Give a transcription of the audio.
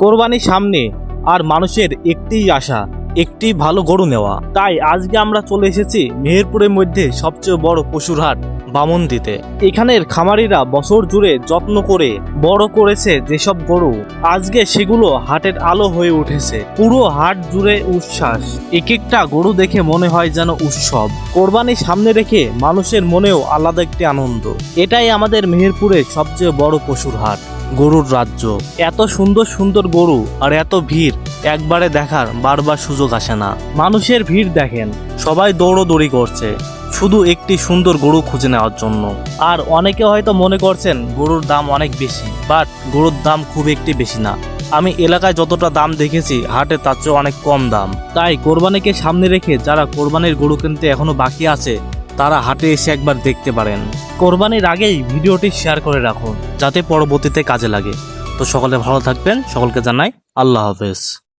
কোরবানি সামনে আর মানুষের একটিই আশা, একটি ভালো গরু নেওয়া। তাই আজকে আমরা চলে এসেছি মেহেরপুরের মধ্যে সবচেয়ে বড় পশুর হাট বামন্দিতে। এখানের খামারিরা বছর জুড়ে যত্ন করে বড় করেছে যেসব গরু, আজকে সেগুলো হাটের আলো হয়ে উঠেছে। পুরো হাট জুড়ে উচ্ছ্বাস, এক একটা গরু দেখে মনে হয় যেন উৎসব। কোরবানি সামনে রেখে মানুষের মনেও আলাদা একটি আনন্দ। এটাই আমাদের মেহেরপুরের সবচেয়ে বড় পশুর হাট, গরুর রাজ্য। এত সুন্দর সুন্দর গরু আর এত ভিড় একবারে দেখার বারবার সুযোগ আসে না। মানুষের ভিড় দেখেন, সবাই দৌড়োদৌড়ি করছে শুধু একটি সুন্দর গরু খুঁজে নেওয়ার জন্য। আর অনেকে হয়তো মনে করছেন গরুর দাম অনেক বেশি, বাট গরুর দাম খুব একটি বেশি না। আমি এলাকায় যতটা দাম দেখেছি হাটে তার চেয়ে অনেক কম দাম। তাই কোরবানিকে সামনে রেখে যারা কোরবানির গরু কিনতে এখনো বাকি আছে তারা হাটে এসে একবার দেখতে পারেন। কোরবানির আগেই ভিডিওটি শেয়ার করে রাখুন যাতে পরবর্তীতে কাজে লাগে। তো সকলে ভালো থাকবেন, সকলকে জানাই আল্লাহ হাফেজ।